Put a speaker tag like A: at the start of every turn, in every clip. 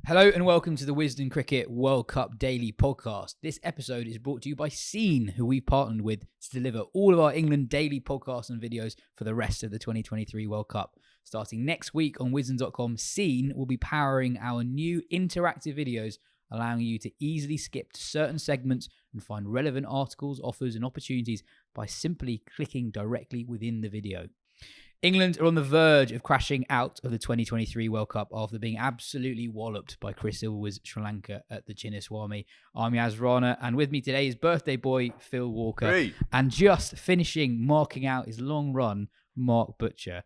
A: Hello and welcome to the Wisden Cricket World Cup Daily Podcast. This episode is brought to you by Scene, who we've partnered with to deliver all of our England daily podcasts and videos for the rest of the 2023 World Cup. Starting next week on Wisden.com, Scene will be powering our new interactive videos, allowing you to easily skip to certain segments and find relevant articles, offers and opportunities by simply clicking directly within the video. England are on the verge of crashing out of the 2023 World Cup after being absolutely walloped by Chris Ilwer's Sri Lanka at the Chinnaswamy. I'm Yas Rana, and with me today is birthday boy Phil Walker.
B: Hey.
A: And just finishing marking out his long run, Mark Butcher.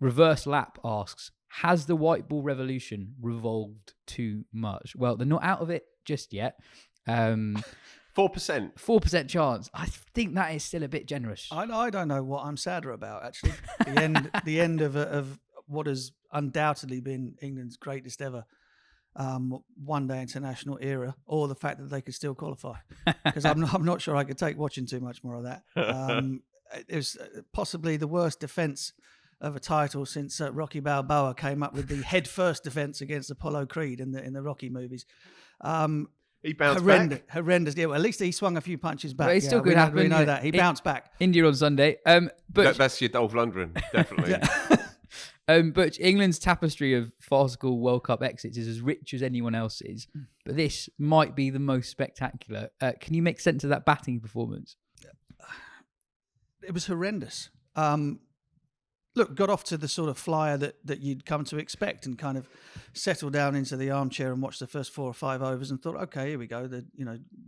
A: Reverse Lap asks, has the white ball revolution revolved too much? Well, they're not out of it just yet. 4% chance. I think that is still a bit generous.
C: I don't know what I'm sadder about, actually. The end of what has undoubtedly been England's greatest ever one-day international era, or the fact that they could still qualify. Because I'm not sure I could take watching too much more of that. It was possibly the worst defence of a title since Rocky Balboa came up with the head-first defence against Apollo Creed in the Rocky movies.
B: He bounced back.
C: Horrendous. Yeah, well, at least he swung a few punches back.
A: But it still could happen.
C: We know that. He bounced back.
A: India on Sunday. But
B: That's your Dolph Lundgren, definitely.
A: But England's tapestry of farcical World Cup exits is as rich as anyone else's. But this might be the most spectacular. Can you make sense of that batting performance?
C: It was horrendous. Look, got off to the sort of flyer that you'd come to expect, and kind of settled down into the armchair and watched the first 4 or 5 overs and thought, okay, here we go.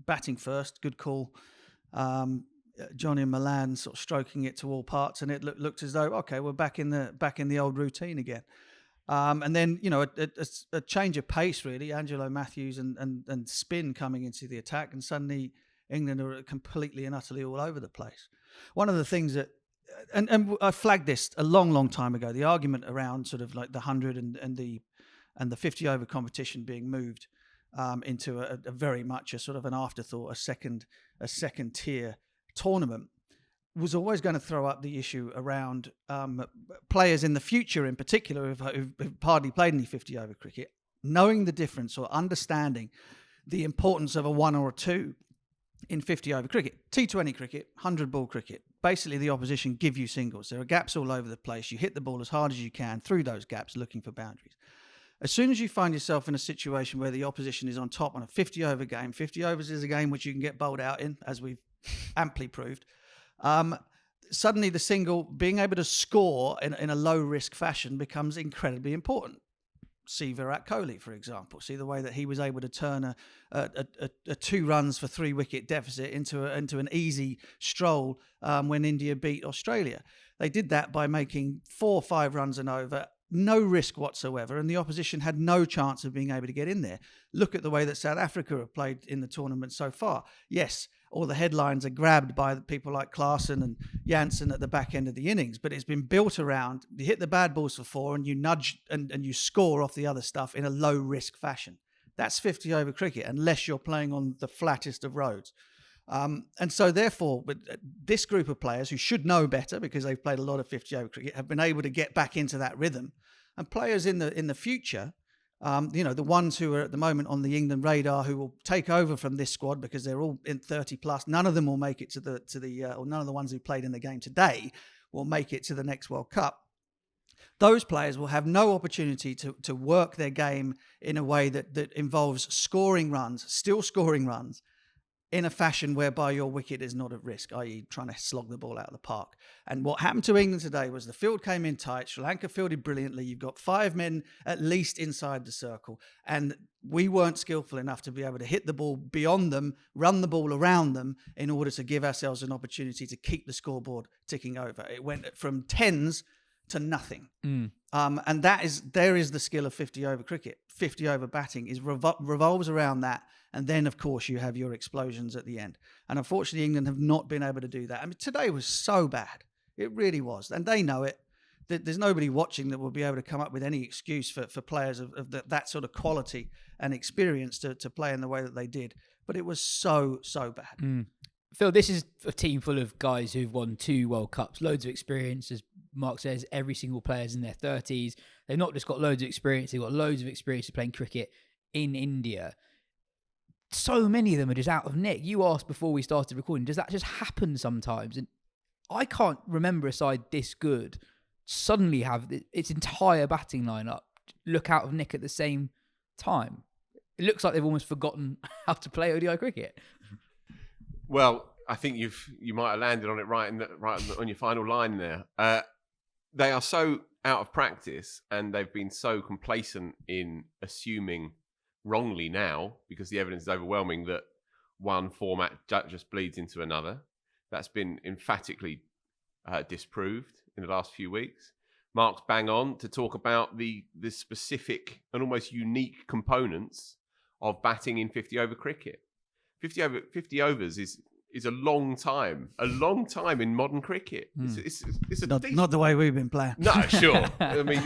C: Batting first, good call. Johnny and Milan sort of stroking it to all parts, and it looked as though, okay, we're back in the old routine again. And then a change of pace really. Angelo Matthews and spin coming into the attack, and suddenly England are completely and utterly all over the place. One of the things that And I flagged this a long time ago. The argument around sort of like the 100 and the 50 over competition being moved into a very much a sort of an afterthought, a second tier tournament, was always going to throw up the issue around players in the future, in particular, who've hardly played any 50 over cricket, knowing the difference or understanding the importance of a 1 or a 2 in 50 over cricket. T20 cricket, 100 ball cricket. Basically, the opposition give you singles. There are gaps all over the place. You hit the ball as hard as you can through those gaps, looking for boundaries. As soon as you find yourself in a situation where the opposition is on top on a 50 over game, 50 overs is a game which you can get bowled out in, as we've amply proved. Suddenly the single, being able to score in a low risk fashion, becomes incredibly important. See Virat Kohli, for example. See the way that he was able to turn a 2 runs for 3 wicket deficit into an easy stroll when India beat Australia. They did that by making 4 or 5 runs and over, no risk whatsoever, and the opposition had no chance of being able to get in there. Look at the way that South Africa have played in the tournament so far. Yes, all the headlines are grabbed by the people like Klaassen and Janssen at the back end of the innings, but it's been built around, you hit the bad balls for 4 and you nudge and you score off the other stuff in a low risk fashion. That's 50 over cricket, unless you're playing on the flattest of roads. And so therefore, this group of players who should know better, because they've played a lot of 50 over cricket, have been able to get back into that rhythm. And players in the future, the ones who are at the moment on the England radar, who will take over from this squad because they're all in 30 plus. None of them will make it or none of the ones who played in the game today will make it to the next World Cup. Those players will have no opportunity to work their game in a way that involves still scoring runs, in a fashion whereby your wicket is not at risk, i.e. trying to slog the ball out of the park. And what happened to England today was the field came in tight. Sri Lanka fielded brilliantly. You've got 5 men at least inside the circle. And we weren't skillful enough to be able to hit the ball beyond them, run the ball around them in order to give ourselves an opportunity to keep the scoreboard ticking over. It went from 10s to nothing. And there is the skill of 50 over cricket. 50 over batting revolves around that. And then, of course, you have your explosions at the end. And unfortunately, England have not been able to do that. I mean, today was so bad. It really was. And they know it. There's nobody watching that will be able to come up with any excuse for players of that sort of quality and experience to play in the way that they did. But it was so bad.
A: Phil, this is a team full of guys who've won 2 World Cups, loads of experience. As Mark says, every single player's in their 30s. They've not just got loads of experience, they've got loads of experience of playing cricket in India. So many of them are just out of nick. You asked before we started recording, does that just happen sometimes? And I can't remember a side this good suddenly have its entire batting lineup look out of nick at the same time. It looks like they've almost forgotten how to play ODI cricket.
B: Well, I think you might have landed on it right on your final line there. They are so out of practice, and they've been so complacent in assuming wrongly now, because the evidence is overwhelming, that one format just bleeds into another. That's been emphatically disproved in the last few weeks. Mark's bang on to talk about the specific and almost unique components of batting in 50-over cricket. 50 overs is a long time in modern cricket. It's
C: not the way we've been playing.
B: No, sure. I mean,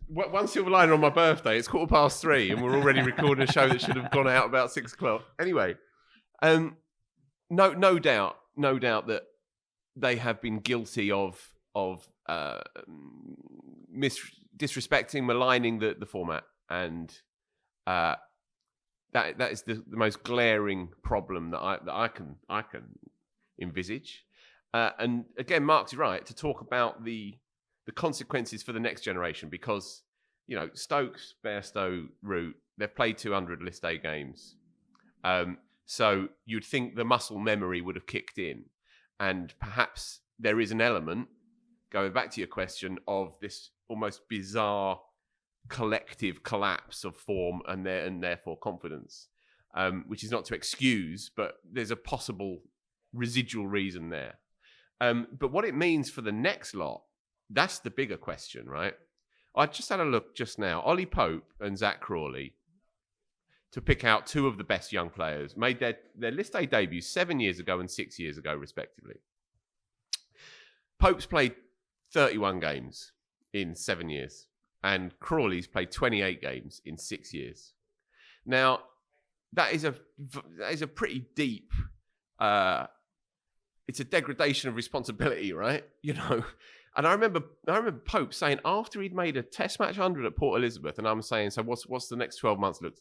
B: one silver liner on my birthday. It's 3:15, and we're already recording a show that should have gone out about 6 o'clock. Anyway, no doubt that they have been guilty of disrespecting, maligning the format, and that is the most glaring problem that I can envisage. And again, Mark's right to talk about the consequences for the next generation, because Stokes, Bairstow, Root, they've played 200 List A games, so you'd think the muscle memory would have kicked in, and perhaps there is an element, going back to your question, of this almost bizarre collective collapse of form and therefore confidence, which is not to excuse, but there's a possible residual reason there. But what it means for the next lot, that's the bigger question, right? I just had a look just now. Ollie Pope and Zach Crawley, to pick out two of the best young players, made their List A debuts 7 years ago and 6 years ago, respectively. Pope's played 31 games in 7 years, and Crawley's played 28 games in 6 years. Now, that is a pretty deep. It's a degradation of responsibility, right? And I remember Pope saying, after he'd made a Test match 100 at Port Elizabeth, and I'm saying, so what's the next 12 months look?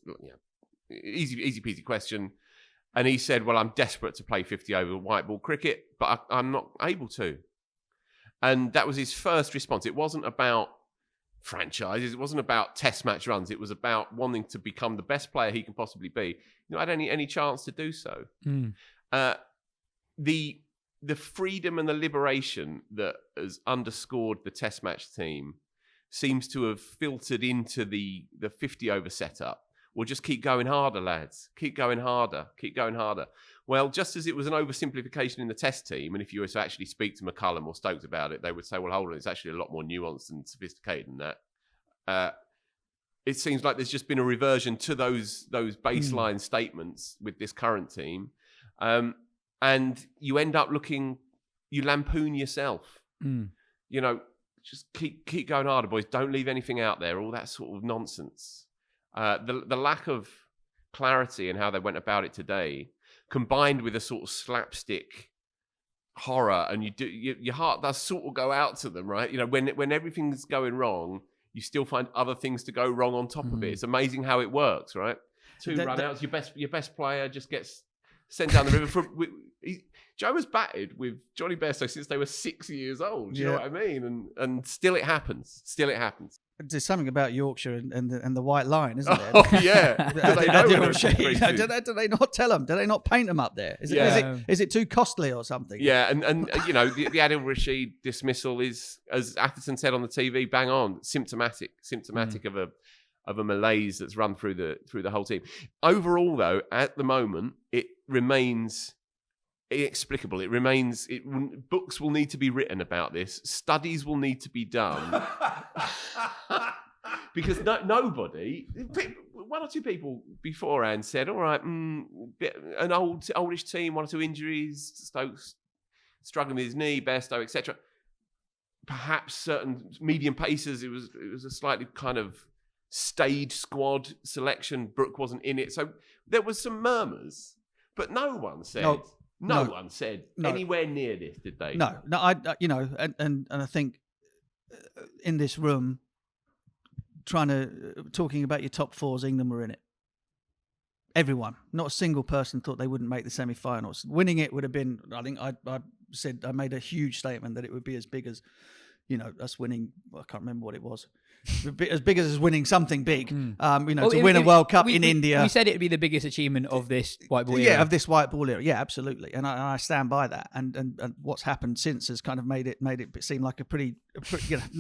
B: Easy peasy question. And he said, well, I'm desperate to play 50 over white ball cricket, but I'm not able to. And that was his first response. It wasn't about franchises. It wasn't about Test match runs. It was about wanting to become the best player he can possibly be. Had any chance to do so. The freedom and the liberation that has underscored the Test match team seems to have filtered into the 50 over setup. We'll just keep going harder, lads. Keep going harder. Well, just as it was an oversimplification in the Test team, and if you were to actually speak to McCullum or Stokes about it, they would say, well, hold on, it's actually a lot more nuanced and sophisticated than that. It seems like there's just been a reversion to those baseline statements with this current team. And you end up you lampoon yourself. Just keep going harder, boys. Don't leave anything out there. All that sort of nonsense. The lack of clarity in how they went about it today, combined with a sort of slapstick horror, and your heart does sort of go out to them, right? When everything's going wrong, you still find other things to go wrong on top of it. It's amazing how it works, right? Two run-outs, your best player just gets sent down the river. Joe has batted with Johnny Bairstow since they were 6 years old. Do you know what I mean? And still it happens.
C: There's something about Yorkshire and the white line, isn't there?
B: Oh, yeah.
C: Do they not tell them? Do they not paint them up there? Is it too costly or something?
B: Yeah, and the Adil Rashid dismissal is, as Atherton said on the TV, bang on, symptomatic of a malaise that's run through the whole team. Overall, though, at the moment, it remains inexplicable. Books will need to be written about this. Studies will need to be done. Because nobody, one or two people beforehand said, all right, an oldish team, one or two injuries, Stokes struggling with his knee, Bairstow, etc. Perhaps certain medium pacers, it was a slightly kind of stage squad selection. Brooke wasn't in it. So there was some murmurs, but no one said... No one said anywhere near this, did they?
C: No. And I think in this room, talking about your top fours, England were in it. Everyone, not a single person thought they wouldn't make the semi-finals. Winning it would have been, I think I made a huge statement that it would be as big as, us winning, I can't remember what it was. As big as winning something big, to win a World Cup in India.
A: You said it would be the biggest achievement of this white ball era.
C: Yeah, of this white ball era. Yeah, absolutely. And I stand by that. And what's happened since has kind of made it seem like a pretty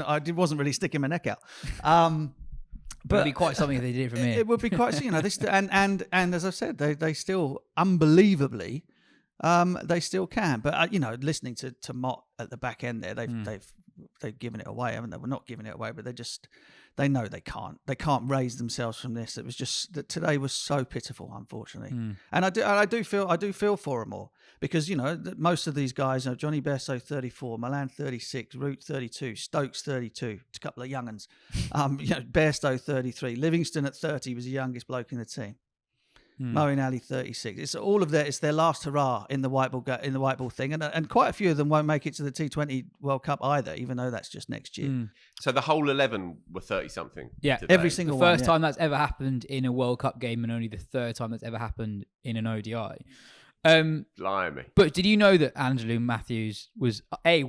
C: I wasn't really sticking my neck out.
A: But it would be quite something if they did it from here.
C: It would be quite, this, and as I said, they still unbelievably, they still can. But listening to Mott at the back end there, they've given it away, haven't they? Well, not giving it away, but they know they can't. They can't raise themselves from this. It was just that today was so pitiful, unfortunately. And I do feel for them all because most of these guys, Johnny Bairstow 34, Milan 36, Root 32, Stokes 32, a couple of young'uns. Bairstow 33, Livingston at 30 was the youngest bloke in the team. Moeen Ali 36. It's all of that. It's their last hurrah in the white ball thing, and quite a few of them won't make it to the T20 World Cup either, even though that's just next year.
B: So the whole 11 were 30 something.
A: Yeah,
B: today.
C: Every single
A: the
C: one.
A: first time that's ever happened in a World Cup game, and only the third time that's ever happened in an ODI.
B: Blimey.
A: But did you know that Angelo Matthews was A,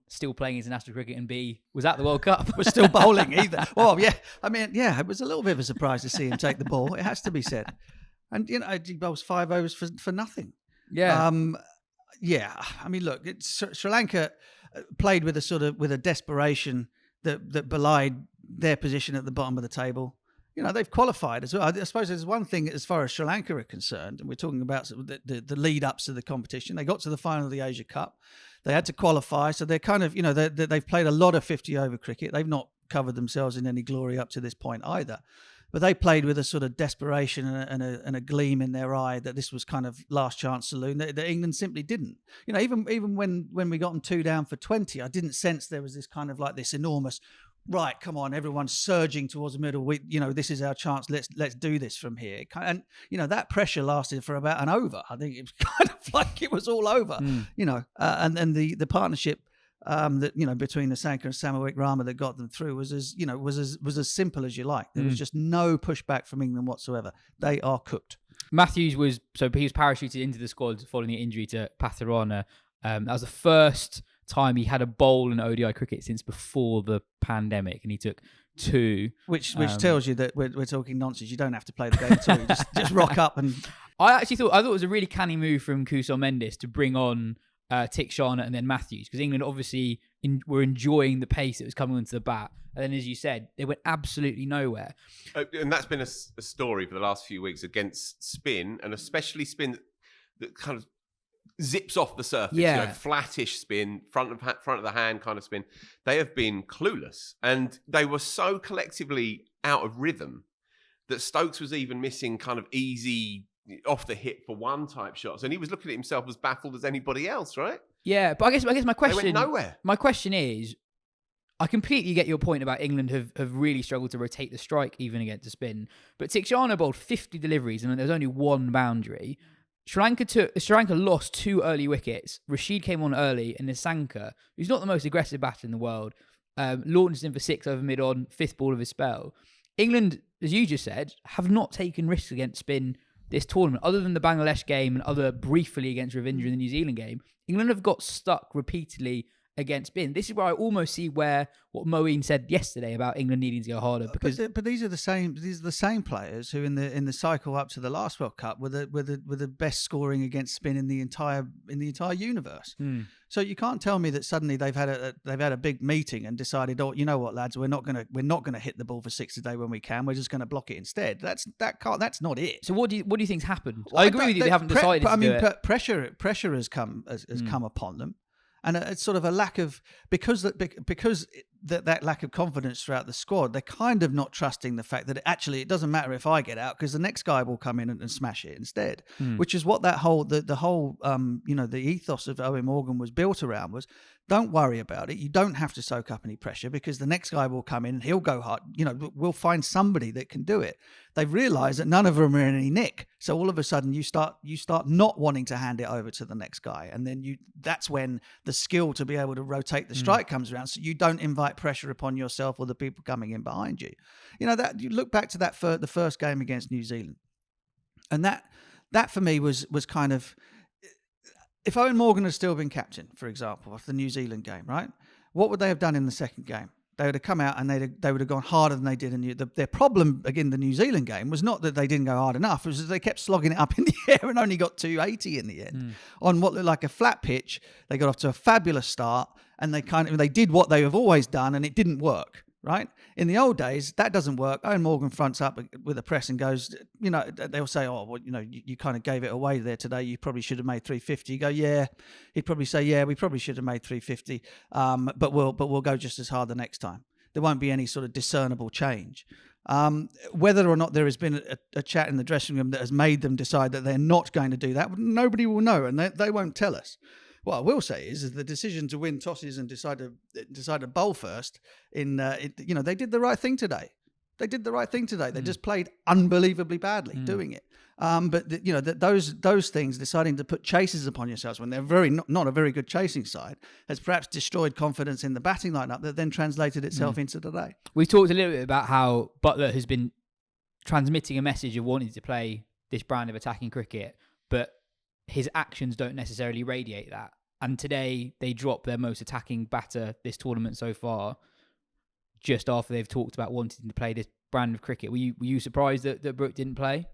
A: still playing international cricket, and B, was at the World Cup?
C: Was still bowling either. Well, yeah. I mean, yeah, it was a little bit of a surprise to see him take the ball. It has to be said. And he bowls 5 overs for nothing.
A: Yeah.
C: I mean, look, Sri Lanka played with a desperation that belied their position at the bottom of the table. They've qualified as well. I suppose there's one thing as far as Sri Lanka are concerned, and we're talking about the lead ups to the competition. They got to the final of the Asia Cup. They had to qualify, so they're kind of they've played a lot of 50 over cricket. They've not covered themselves in any glory up to this point either. But they played with a sort of desperation and a gleam in their eye that this was kind of last chance saloon that England simply didn't. Even when we got them 2 down for 20, I didn't sense there was this kind of like this enormous, right, come on, everyone's surging towards the middle. This is our chance. Let's do this from here. And that pressure lasted for about an over. I think it was kind of like it was all over. And the partnership. Between the Sanka and Samoic Rama that got them through was as simple as you like. There was just no pushback from England whatsoever. They are cooked.
A: Matthews he was parachuted into the squad following the injury to Patharana. That was the first time he had a bowl in ODI cricket since before the pandemic, and he took 2.
C: Which tells you that we're talking nonsense. You don't have to play the game at all. You just rock up and.
A: I thought it was a really canny move from Kusal Mendes to bring on Rana and then Matthews, because England obviously were enjoying the pace that was coming onto the bat, and then as you said, they went absolutely nowhere.
B: And that's been a story for the last few weeks against spin, and especially spin that kind of zips off the surface. Flattish spin, front of the hand kind of spin. They have been clueless, and they were so collectively out of rhythm that Stokes was even missing kind of easy off the hip for one type shots, and he was looking at himself as baffled as anybody else, right?
A: Yeah, but I guess my question,
B: they went nowhere.
A: My question is, I completely get your point about England have really struggled to rotate the strike even against the spin, but Rana bowled 50 deliveries and there was only 1 boundary. Sri Lanka lost 2 early wickets. Rashid came on early, and Nissanka, who's not the most aggressive batter in the world, launched in for 6 over mid-on, 5th ball of his spell. England, as you just said, have not taken risks against spin this tournament, other than the Bangladesh game and other briefly against Ravindra in the New Zealand game. England have got stuck repeatedly against spin. This is where I almost see what Moeen said yesterday about England needing to go harder, because
C: but these are the same players who in the cycle up to the last World Cup were the best scoring against spin in the entire universe. So you can't tell me that suddenly they've had a big meeting and decided, oh, you know what, lads, we're not gonna hit the ball for 6 today when we can. We're just gonna block it instead. That's not it.
A: So what do you think haspened? Well, I agree with you. They haven't decided.
C: Pressure has come upon them. And it's sort of a lack of, because that lack of confidence throughout the squad, they're kind of not trusting the fact that it doesn't matter if I get out, because the next guy will come in and smash it instead. Which is what the whole the ethos of Owen Morgan was built around, was don't worry about it. You don't have to soak up any pressure, because the next guy will come in and he'll go hard. We'll find somebody that can do it. They've realised that none of them are in any nick. So all of a sudden you start not wanting to hand it over to the next guy. And then that's when the skill to be able to rotate the strike comes around. So you don't invite right pressure upon yourself or the people coming in behind you. You know, that you look back to that the first game against New Zealand, and that for me was kind of, if Owen Morgan had still been captain, for example, of the New Zealand game, right? What would they have done in the second game? They would have come out and they would have gone harder than they did in their problem again. The New Zealand game was not that they didn't go hard enough; it was that they kept slogging it up in the air and only got 280 in the end on what looked like a flat pitch. They got off to a fabulous start, and they did what they have always done, and it didn't work. Right? In the old days, that doesn't work. Owen Morgan fronts up with a press and goes, you know, they'll say, oh, well, you know, you kind of gave it away there today. You probably should have made 350. You go, yeah. He'd probably say, yeah, we probably should have made 350. But we'll go just as hard the next time. There won't be any sort of discernible change. Whether or not there has been a chat in the dressing room that has made them decide that they're not going to do that, nobody will know, and they won't tell us. What I will say is the decision to win tosses and decide to bowl first you know, they did the right thing today. They just played unbelievably badly doing it. But you know, those things, deciding to put chasers upon yourselves when they're not a very good chasing side, has perhaps destroyed confidence in the batting lineup that then translated itself into today.
A: We've talked a little bit about how Buttler has been transmitting a message of wanting to play this brand of attacking cricket, but his actions don't necessarily radiate that. And today they dropped their most attacking batter this tournament so far, just after they've talked about wanting to play this brand of cricket. Were you surprised that Brook didn't play?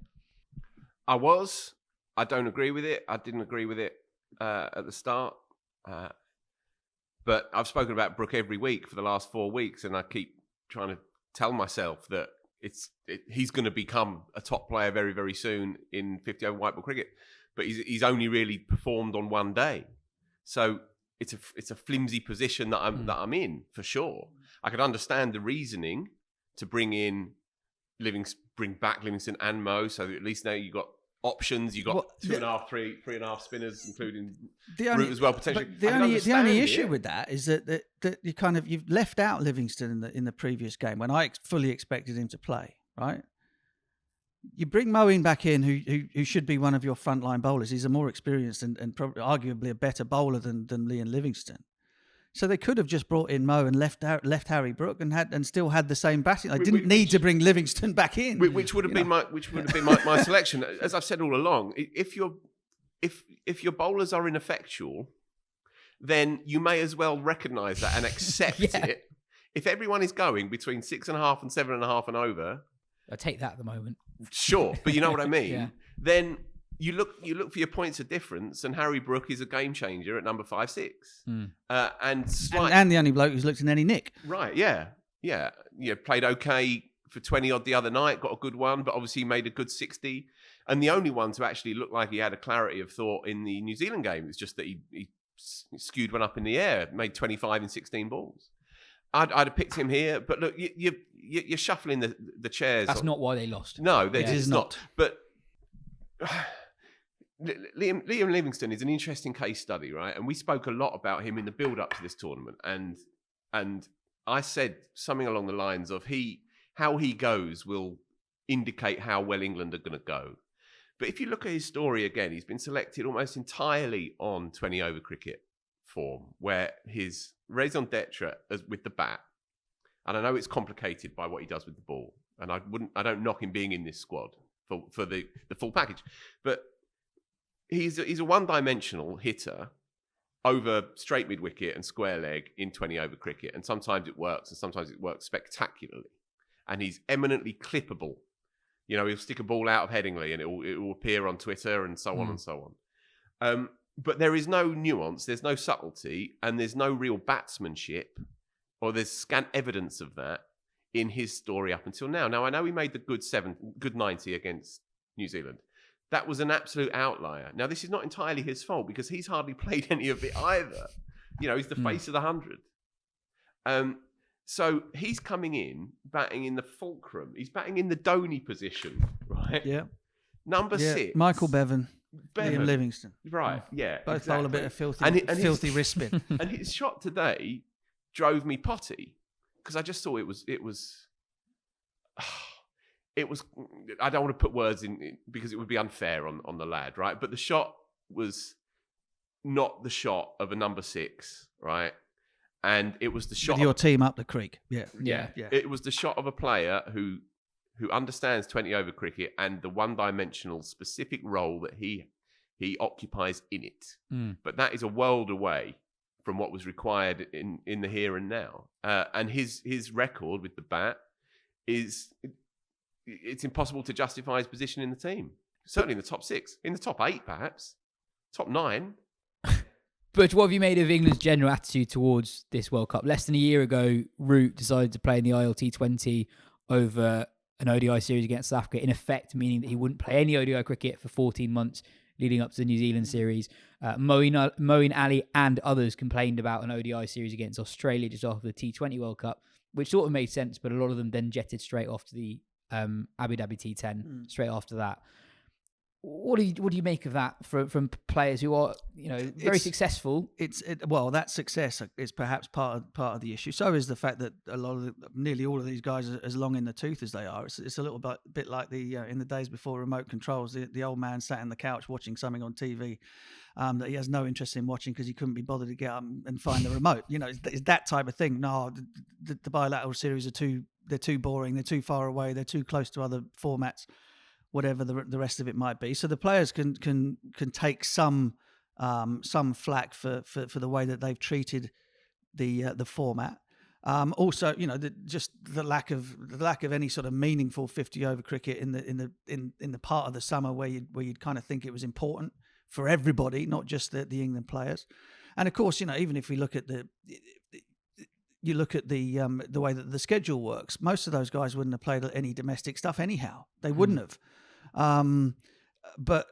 B: I was. I don't agree with it. I didn't agree with it at the start. But I've spoken about Brook every week for the last 4 weeks, and I keep trying to tell myself that he's going to become a top player very, very soon in 50 over white ball cricket. But he's only really performed on one day, so it's a flimsy position that I'm in for sure. I could understand the reasoning to bring back Livingston and Mo, so at least now you got options. You got 3.5 spinners, including Root as well potentially.
C: But the only issue with that is that you've left out Livingston in the previous game when I fully expected him to play, right? You bring Moeen back in, who should be one of your frontline bowlers. He's a more experienced and probably arguably a better bowler than Liam Livingstone. So they could have just brought in Mo and left Harry Brook and still had the same batting. I didn't need to bring Livingstone back in,
B: which would have been my selection. As I've said all along, if your bowlers are ineffectual, then you may as well recognise that and accept it. If everyone is going between 6.5 and 7.5 and over,
A: I take that at the moment.
B: Sure, but you know what I mean.
A: Yeah.
B: Then you look for your points of difference, and Harry Brook is a game changer at number 5-6, and
C: the only bloke who's looked in any nick.
B: Right? Yeah. Played okay for 20 odd the other night, got a good one, but obviously made a good 60. And the only one to actually look like he had a clarity of thought in the New Zealand game is just that he skewed one up in the air, made 25 in 16 balls. I'd have picked him here, but look, you're shuffling the chairs.
A: That's not why they lost.
B: No, it is not. But Liam Livingstone is an interesting case study, right? And we spoke a lot about him in the build-up to this tournament, and I said something along the lines of how he goes will indicate how well England are going to go. But if you look at his story again, he's been selected almost entirely on 20-over cricket form, where his raison d'etre with the bat, and I know it's complicated by what he does with the ball, and I don't knock him being in this squad for the full package, but he's a one-dimensional hitter over straight mid-wicket and square leg in 20-over cricket, and sometimes it works, and sometimes it works spectacularly, and he's eminently clippable. You know, he'll stick a ball out of Headingley, and it will appear on Twitter, and so on and so on. But there is no nuance, there's no subtlety, and there's no real batsmanship, or there's scant evidence of that in his story up until now. Now, I know he made the good 90 against New Zealand. That was an absolute outlier. Now, this is not entirely his fault, because he's hardly played any of it either. You know, he's the face of the 100. So he's coming in, batting in the fulcrum. He's batting in the Dhoni position, right?
C: Yeah.
B: Number 6.
C: Michael Bevan. Liam Livingstone.
B: Right, yeah.
C: Both
B: exactly.
C: bowl a bit of filthy wrist spin.
B: And his shot today drove me potty, because I just thought it was. I don't want to put words in because it would be unfair on the lad, right? But the shot was not the shot of a number 6, right? And it was the shot
C: with your team up the creek. Yeah.
B: It was the shot of a player who understands 20-over cricket and the one-dimensional specific role that he occupies in it. But that is a world away from what was required in the here and now. And his record with the bat it's impossible to justify his position in the team. Certainly in the top 6, in the top 8 perhaps, top 9.
A: Butch, what have you made of England's general attitude towards this World Cup? Less than a year ago, Root decided to play in the ILT20 over an ODI series against South Africa, in effect meaning that he wouldn't play any ODI cricket for 14 months leading up to the New Zealand series. Moeen Ali and others complained about an ODI series against Australia just after the T20 World Cup, which sort of made sense, but a lot of them then jetted straight off to the Abu Dhabi T10 straight after that. What do you make of that from players who are very successful?
C: Well, that success is perhaps part of the issue. So is the fact that nearly all of these guys are as long in the tooth as they are. It's a little bit like the in the days before remote controls, the old man sat on the couch watching something on TV that he has no interest in watching because he couldn't be bothered to get up and find the remote. It's that type of thing. No, the bilateral series they're too boring. They're too far away. They're too close to other formats. Whatever the rest of it might be, so the players can take some flack for the way that they've treated the format. Also, just the lack of any sort of meaningful 50-over cricket in the part of the summer where you'd kind of think it was important for everybody, not just the England players. And of course, even if we look at the way that the schedule works, most of those guys wouldn't have played any domestic stuff anyhow. They wouldn't have. But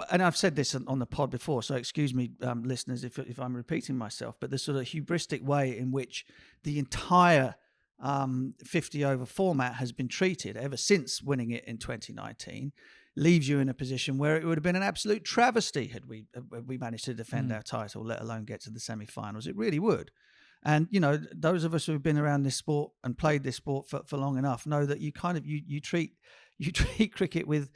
C: and I've said this on the pod before, so excuse me, listeners, if I'm repeating myself, but the sort of hubristic way in which the entire 50-over format has been treated ever since winning it in 2019 leaves you in a position where it would have been an absolute travesty had we managed to defend our title, let alone get to the semi-finals. It really would. And those of us who have been around this sport and played this sport for long enough know that you kind of you treat cricket with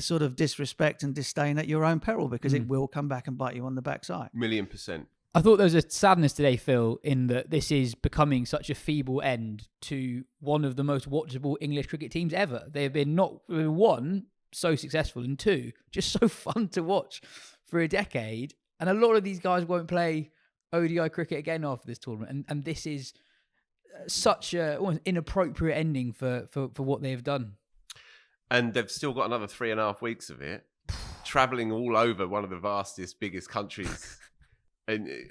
C: sort of disrespect and disdain at your own peril, because it will come back and bite you on the backside.
B: 1,000,000%.
A: I thought there was a sadness today, Phil, in that this is becoming such a feeble end to one of the most watchable English cricket teams ever. They have been one, so successful, and two, just so fun to watch for a decade. And a lot of these guys won't play ODI cricket again after this tournament, and this is such a almost inappropriate ending for what they have done.
B: And they've still got another 3.5 weeks of it, travelling all over one of the vastest, biggest countries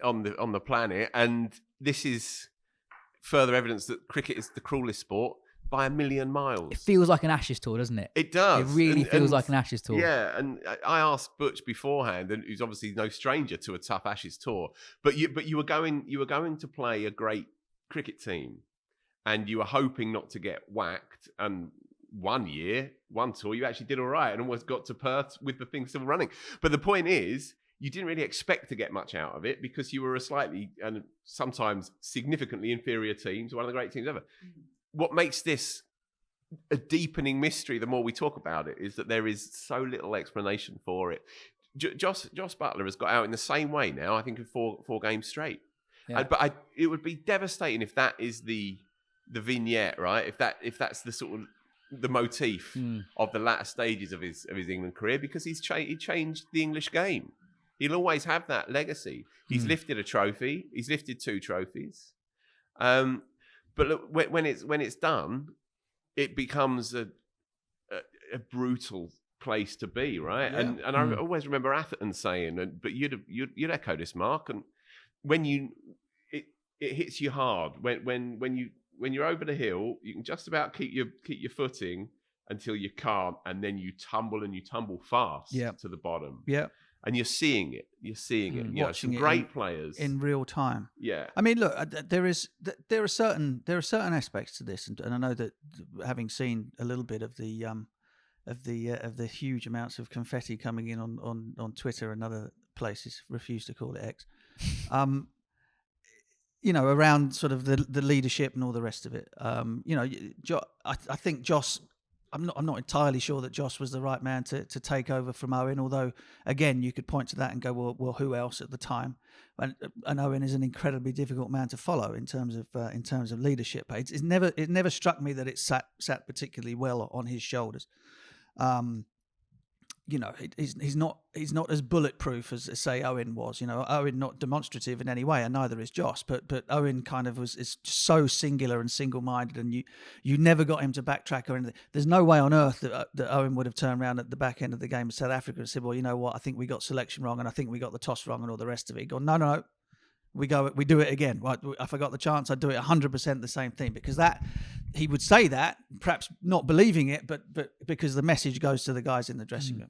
B: on the planet. And this is further evidence that cricket is the cruelest sport by 1,000,000 miles.
A: It feels like an Ashes tour, doesn't it?
B: It does.
A: It really feels like an Ashes tour.
B: Yeah, and I asked Butch beforehand, and who's obviously no stranger to a tough Ashes tour, but you were going to play a great cricket team, and you were hoping not to get whacked. And one tour, you actually did all right and almost got to Perth with the thing still running. But the point is, you didn't really expect to get much out of it because you were a slightly and sometimes significantly inferior team to one of the great teams ever. What makes this a deepening mystery, the more we talk about it, is that there is so little explanation for it. Jos Buttler has got out in the same way now, I think, in four games straight. Yeah. But it would be devastating if that is the vignette, right? If that's the sort of the motif of the latter stages of his England career, because he changed the English game. He'll always have that legacy. He's lifted a trophy. He's lifted 2 trophies. But look, when it's done, it becomes a brutal place to be, right? Yeah. And I always remember Atherton saying, but you'd echo this, Mark. And when it hits you hard when you're over the hill, you can just about keep your footing until you can't, and then you tumble fast to the bottom. Yeah. And you're seeing it. Watching some great players
C: in real time.
B: Yeah.
C: I mean, look, there are certain aspects to this, and I know that having seen a little bit of the huge amounts of confetti coming in on Twitter and other places, refuse to call it X, around sort of the leadership and all the rest of it. I think Jos I'm not entirely sure that Jos was the right man to take over from Owen. Although, again, you could point to that and go, well, who else at the time? And Owen is an incredibly difficult man to follow in terms of leadership. It never struck me that it sat particularly well on his shoulders. He's not as bulletproof as say Owen was. Owen not demonstrative in any way, and neither is Jos. But Owen kind of is so singular and single-minded, and you never got him to backtrack or anything. There's no way on earth that Owen would have turned around at the back end of the game in South Africa and said, "Well, you know what? I think we got selection wrong, and I think we got the toss wrong, and all the rest of it." He gone, no. We do it again. Right? If I got the chance, I'd do it 100% the same thing, because that he would say that, perhaps not believing it, but because the message goes to the guys in the dressing room.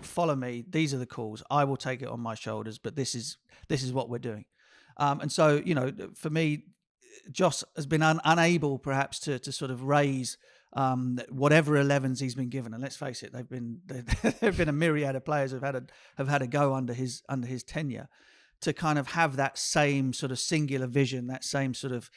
C: Follow me. These are the calls. I will take it on my shoulders, but this is what we're doing. And so, for me, Jos has been unable perhaps to sort of raise whatever 11s he's been given. And let's face it, there've been a myriad of players who've had a go under his tenure, to kind of have that same sort of singular vision, that same sort of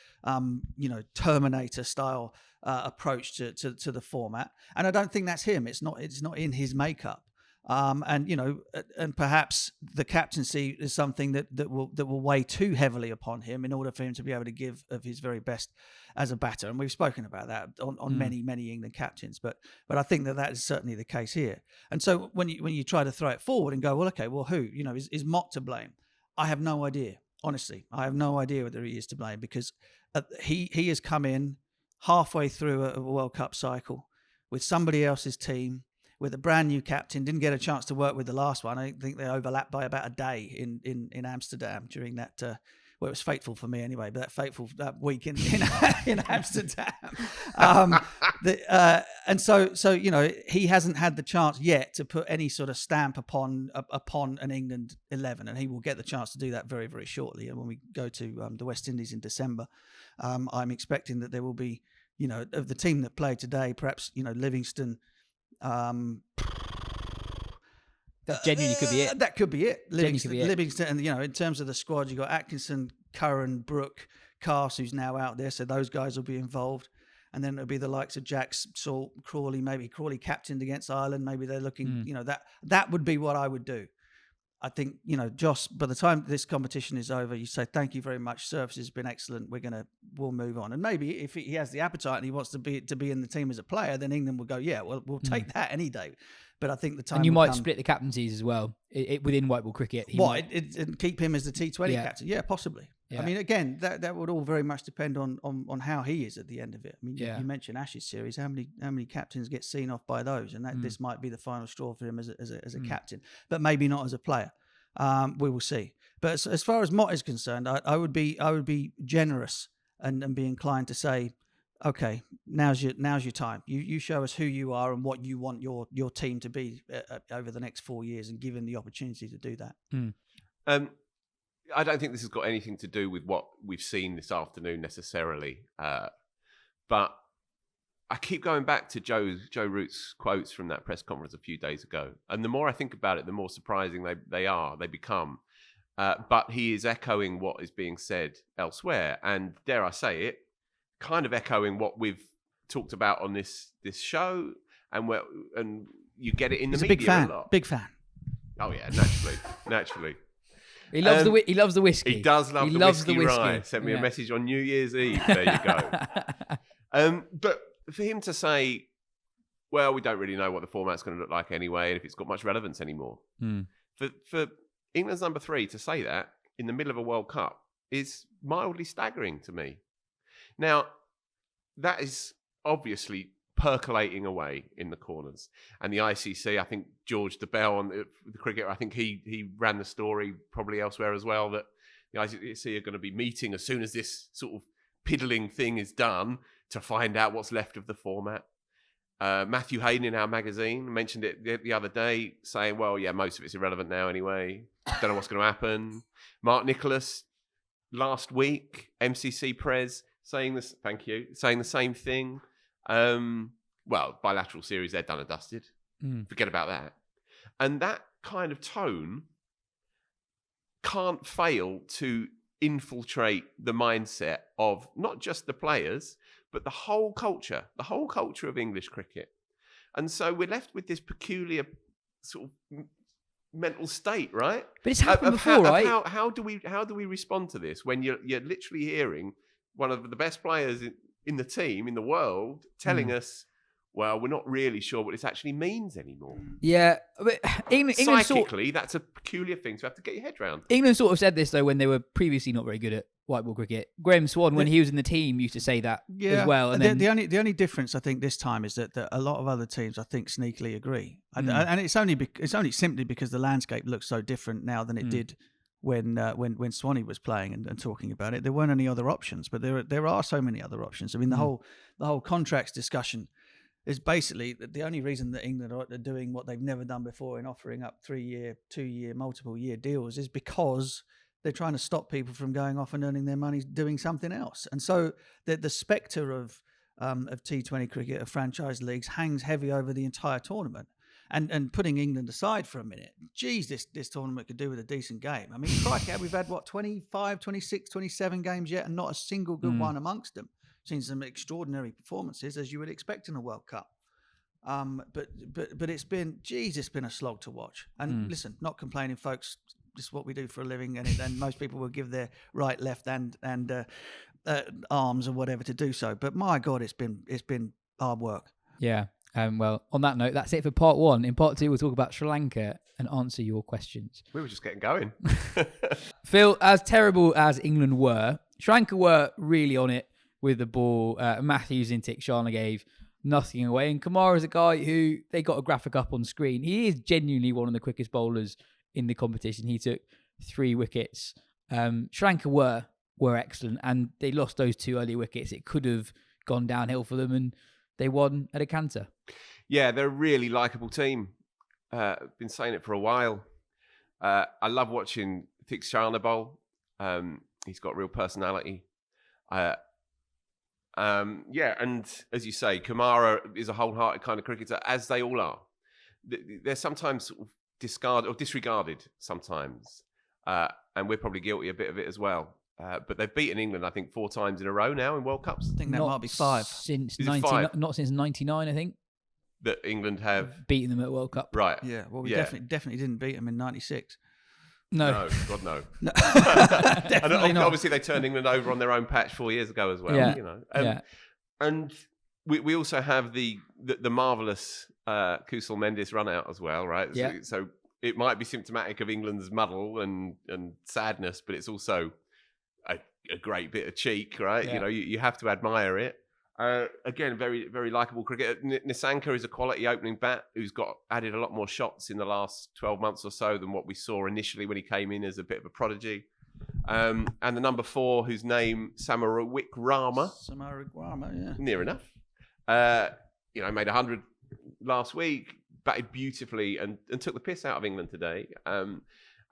C: Terminator style approach to the format. And I don't think that's him. It's not in his makeup. And perhaps the captaincy is something that will weigh too heavily upon him in order for him to be able to give of his very best as a batter. And we've spoken about that on many England captains, but I think that is certainly the case here. And so when you try to throw it forward and go, well, okay, well, who is Mott to blame? I have no idea. Honestly, I have no idea whether he is to blame, because he has come in halfway through a World Cup cycle with somebody else's team, with a brand new captain. Didn't get a chance to work with the last one. I think they overlapped by about a day in Amsterdam during that. Well, it was fateful for me anyway, but that fateful week in Amsterdam. And so he hasn't had the chance yet to put any sort of stamp upon an England 11, and he will get the chance to do that very, very shortly. And when we go to the West Indies in December, I'm expecting that there will be, of the team that played today, perhaps Livingston.
A: That genuinely could be it.
C: That could be it.
A: Livingston,
C: and in terms of the squad, you got Atkinson, Curran, Brooke, Cast, who's now out there, so those guys will be involved. And then it'll be the likes of Jacks, Salt, Crawley. Maybe Crawley captained against Ireland. Maybe they're looking. That would be what I would do. I think Jos. By the time this competition is over, you say thank you very much. Service has been excellent. We'll move on. And maybe if he has the appetite and he wants to be in the team as a player, then England will go, yeah, we'll take that any day. But I think the time.
A: And you might split the captaincies as well within white ball cricket.
C: And keep him as the T20 captain? Yeah, possibly. Yeah. I mean, again, that would all very much depend on how he is at the end of it. I mean, you mentioned Ashes series. How many captains get seen off by those? And this might be the final straw for him as a captain, but maybe not as a player. We will see. But as far as Mott is concerned, I would be generous and be inclined to say, okay, now's your time. You show us who you are and what you want your team to be over the next 4 years, and give him the opportunity to do that.
B: I don't think this has got anything to do with what we've seen this afternoon necessarily, but I keep going back to Joe Root's quotes from that press conference a few days ago, and the more I think about it, the more surprising they become. But he is echoing what is being said elsewhere, and dare I say it, kind of echoing what we've talked about on this show, and you get it in the media a lot.
C: Big fan.
B: Oh yeah, naturally.
A: He loves the whiskey.
B: He does love the whiskey rye. Sent me a message on New Year's Eve. There you go. But for him to say, well, we don't really know what the format's going to look like anyway, and if it's got much relevance anymore. For England's number 3 to say that in the middle of a World Cup is mildly staggering to me. Now, that is obviously percolating away in the corners. And the ICC, I think George DeBell, the cricketer, I think he ran the story probably elsewhere as well, that the ICC are going to be meeting as soon as this sort of piddling thing is done to find out what's left of the format. Matthew Hayden in our magazine mentioned it the other day, saying, well, yeah, most of it's irrelevant now anyway. Don't know what's going to happen. Mark Nicholas last week, MCC Prez, saying the same thing. Well, bilateral series, they're done and dusted. Forget about that. And that kind of tone can't fail to infiltrate the mindset of not just the players, but the whole culture of English cricket. And so we're left with this peculiar sort of mental state, right?
A: But it's happened before, right?
B: How do we respond to this when you're literally hearing one of the best players in the team in the world telling us, well, we're not really sure what this actually means anymore.
A: Yeah, but England
B: psychically, that's a peculiar thing to have to get your head around.
A: England sort of said this though when they were previously not very good at white ball cricket. Graham Swan, when he was in the team, used to say that as well. And
C: the only difference I think this time is that a lot of other teams I think sneakily agree, and it's only simply because the landscape looks so different now than it did when Swanee was playing and talking about it. There weren't any other options, but there are so many other options. I mean, the whole contracts discussion is basically the only reason that England are doing what they've never done before in offering up 3-year, 2-year, multiple-year deals is because they're trying to stop people from going off and earning their money doing something else. And so the spectre of T20 cricket, of franchise leagues, hangs heavy over the entire tournament. And putting England aside for a minute, geez, this tournament could do with a decent game. I mean, crikey, we've had, 25, 26, 27 games yet and not a single good one amongst them. Seen some extraordinary performances, as you would expect in a World Cup. But it's been a slog to watch. And listen, not complaining, folks. This is what we do for a living, and most people will give their right, left, and arms or whatever to do so. But my God, it's been hard work.
A: Yeah. Well, on that note, that's it for part 1. In part 2, we'll talk about Sri Lanka and answer your questions.
B: We were just getting going.
A: Phil, as terrible as England were, Sri Lanka were really on it with the ball. Matthews in Rana gave nothing away. And Kamara is a guy who, they got a graphic up on screen. He is genuinely one of the quickest bowlers in the competition. He took 3 wickets. Sri Lanka were excellent, and they lost those 2 early wickets. It could have gone downhill for them, and they won at a canter.
B: Yeah, they're a really likeable team. Been saying it for a while. I love watching Rana bowl. He's got real personality. And as you say, Kamara is a wholehearted kind of cricketer, as they all are. They're sometimes sort of disregarded sometimes, and we're probably guilty a bit of it as well. But they've beaten England, I think, 4 times in a row now in World Cups.
C: I think that might be 5.
A: Not since 99, I think.
B: That England have
A: beaten them at World Cup.
B: Right.
C: Yeah. Well, we definitely didn't beat them in 96.
B: No, God no. And obviously they turned England over on their own patch 4 years ago as well.
A: Yeah.
B: You know, and we also have the marvelous Kusal Mendes run out as well, right?
A: Yeah.
B: So it might be symptomatic of England's muddle and sadness, but it's also a great bit of cheek, right?
A: Yeah.
B: You know, you have to admire it. Again, very, very likeable cricketer. Nissanka is a quality opening bat who's got added a lot more shots in the last 12 months or so than what we saw initially when he came in as a bit of a prodigy. And the number 4, whose name Samarawikrama.
C: Yeah.
B: Near enough. Made 100 last week, batted beautifully and took the piss out of England today.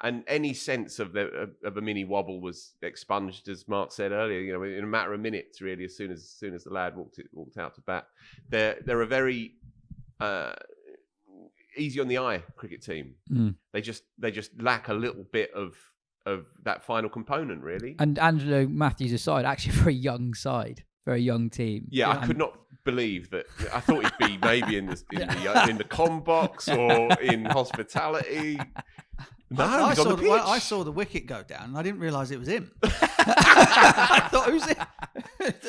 B: And any sense of a mini wobble was expunged, as Mark said earlier. You know, in a matter of minutes, really, as soon as the lad walked out to bat. They're a very easy on the eye cricket team. They just lack a little bit of that final component, really. And
A: Angelo Matthews aside, actually a very young side, very young team.
B: Yeah, I could not believe that. I thought he'd be maybe in the comm box or in hospitality. No,
C: I saw the wicket go down, and I didn't realise it was him. I thought, who's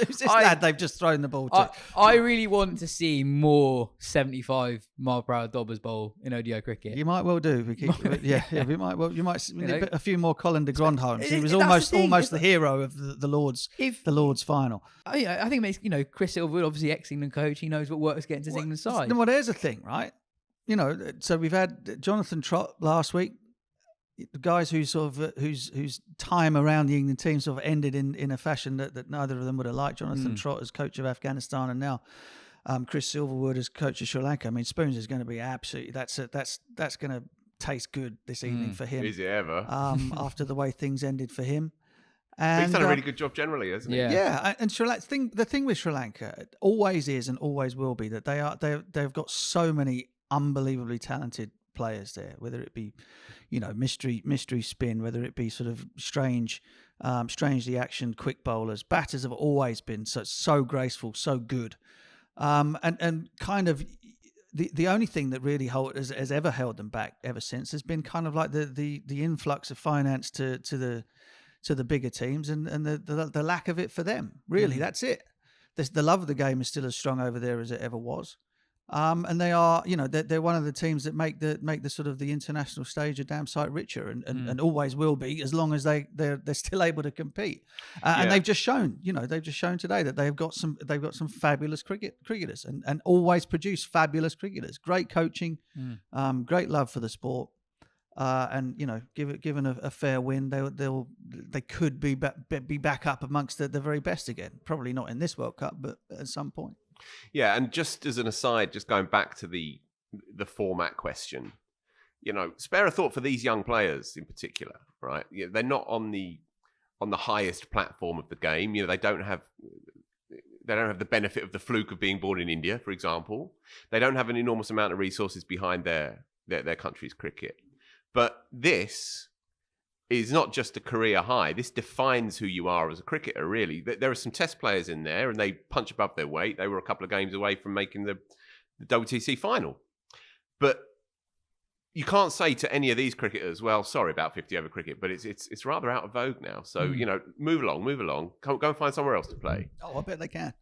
C: this lad they've just thrown the ball to?
A: I really want to see more 75 mile per hour dobbers bowl in ODI cricket.
C: You might well do. We might well. You might a few more Colin de Grandhomme. He was almost the hero of the Lord's final.
A: I think it makes Chris Silverwood, obviously ex-England coach. He knows what works against his England side.
C: Well, there's a thing, right? So we've had Jonathan Trott last week. The guys whose time around the England team sort of ended in a fashion that neither of them would have liked. Jonathan Trott as coach of Afghanistan, and now Chris Silverwood as coach of Sri Lanka. I mean, Spoons is going to be absolutely that's going to taste good this evening for him.
B: Is it ever?
C: After the way things ended for him.
B: And but he's done a really good job generally, hasn't he?
C: Yeah. And Sri Lanka, the thing with Sri Lanka always is and always will be that they've got so many unbelievably talented players there, whether it be mystery spin, whether it be sort of strangely actioned quick bowlers. Batters have always been so graceful, so good, and kind of the only thing that really has ever held them back ever since has been kind of like the influx of finance to the bigger teams and the lack of it for them. Really, that's it. The love of the game is still as strong over there as it ever was. And they are, they're one of the teams that make the sort of the international stage a damn sight richer, and always will be as long as they're still able to compete. And they've just shown, today that they've got some fabulous cricketers and always produce fabulous cricketers. Great coaching, great love for the sport, and given a fair win, they could be back up amongst the very best again. Probably not in this World Cup, but at some point.
B: Yeah, and just as an aside, just going back to the format question, spare a thought for these young players in particular, right? They're not on the highest platform of the game. They don't have the benefit of the fluke of being born in India, for example. They don't have an enormous amount of resources behind their country's cricket. But this is not just a career high. This defines who you are as a cricketer, really. There are some test players in there, and they punch above their weight. They were a couple of games away from making the WTC final. But you can't say to any of these cricketers, well, sorry about 50-over cricket, but it's rather out of vogue now. So, move along. Go and find somewhere else to play.
C: Oh, I bet they can.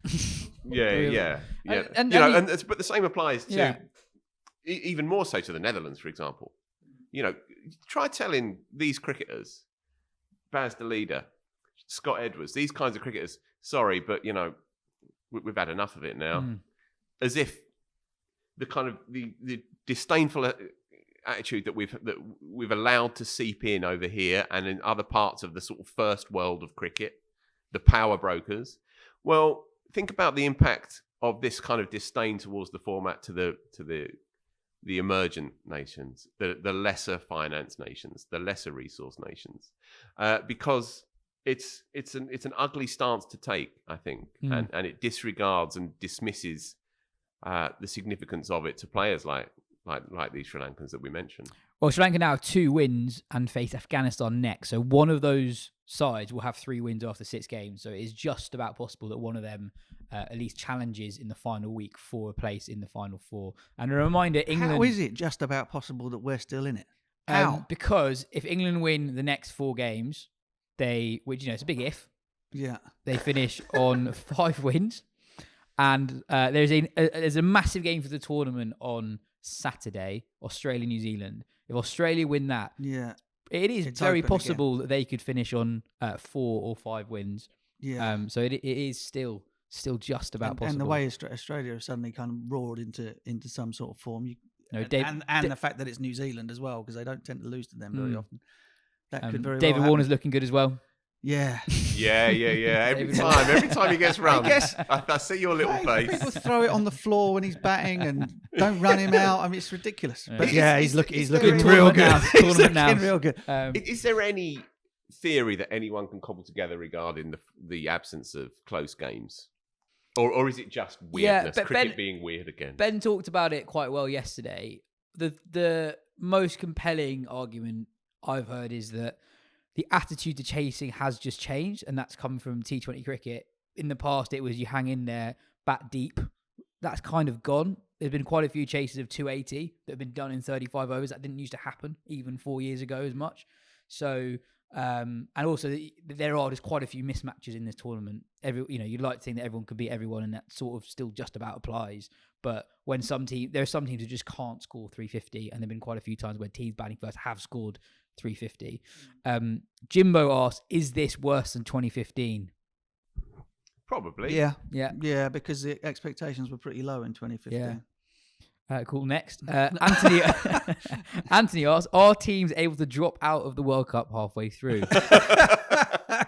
B: Yeah. But the same applies to, even more so to the Netherlands, for example. Try telling these cricketers, Baz the leader, Scott Edwards, these kinds of cricketers, sorry, but, we've had enough of it now. As if the kind of the disdainful attitude that we've allowed to seep in over here and in other parts of the sort of first world of cricket, the power brokers. Well, think about the impact of this kind of disdain towards the format to the emergent nations, the lesser finance nations, the lesser resource nations, because it's an ugly stance to take, I think, and it disregards and dismisses the significance of it to players like these Sri Lankans that we mentioned.
A: Well, Sri Lanka now have 2 wins and face Afghanistan next. So one of those sides will have 3 wins after 6 games. So it is just about possible that one of them at least challenges in the final week for a place in the final 4. And a reminder, England...
C: How is it just about possible that we're still in it? How?
A: Because if England win the next 4 games, which it's a big if.
C: Yeah.
A: They finish on 5 wins. And there's a massive game for the tournament on Saturday, Australia-New Zealand. If Australia win that, it is very possible that they could finish on 4 or 5 wins. Yeah. So it is still just about possible.
C: And the way Australia have suddenly kind of roared into some sort of form, and the fact that it's New Zealand as well, because they don't tend to lose to them very often. That could very
A: David
C: well
A: Warner's looking good as well.
C: Yeah.
B: Every time he gets run, I see your little face.
C: People throw it on the floor when he's batting and don't run him out. I mean, it's ridiculous. But he's looking real good. He's looking real good.
B: Is there any theory that anyone can cobble together regarding the absence of close games? Or is it just weirdness? Cricket being weird again?
A: Ben talked about it quite well yesterday. The most compelling argument I've heard is that the attitude to chasing has just changed, and that's come from T20 cricket. In the past, it was you hang in there, bat deep. That's kind of gone. There's been quite a few chases of 280 that have been done in 35 overs. That didn't used to happen even 4 years ago as much. So, and also there are just quite a few mismatches in this tournament. You'd like to think that everyone could beat everyone, and that sort of still just about applies. But when there are some teams who just can't score 350, and there've been quite a few times where teams batting first have scored 350. Jimbo asks, is this worse than 2015?
B: Probably.
C: Yeah, because the expectations were pretty low in 2015.
A: Cool. Next, Anthony asks, are teams able to drop out of the World Cup halfway through?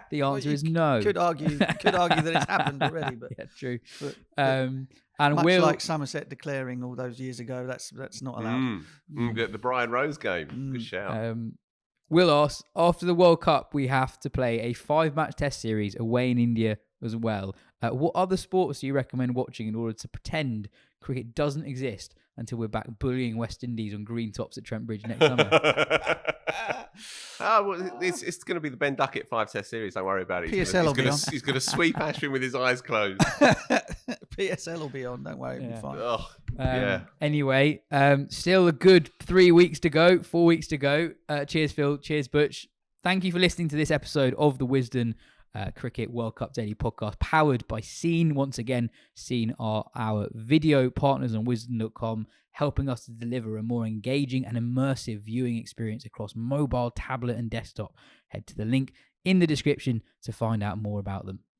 A: The answer is no.
C: Could argue that it's happened already, but
A: yeah, true.
C: And much like Somerset declaring all those years ago, that's not allowed.
B: The Brian Rose game. Good shout.
A: Will asks, after the World Cup, we have to play a 5-match test series away in India as well. What other sports do you recommend watching in order to pretend cricket doesn't exist until we're back bullying West Indies on green tops at Trent Bridge next summer?
B: It's going to be the Ben Duckett 5-test series. Don't worry about it.
C: He's
B: going to sweep Ashwin with his eyes closed.
C: PSL will be on. Don't worry, it'll be fine.
A: Anyway, still a good 3 weeks to go, 4 weeks to go. Cheers, Phil. Cheers, Butch. Thank you for listening to this episode of the Wisden Cricket World Cup Daily Podcast, powered by Scene. Once again, Scene are our video partners on wisden.com, helping us to deliver a more engaging and immersive viewing experience across mobile, tablet, and desktop. Head to the link in the description to find out more about them.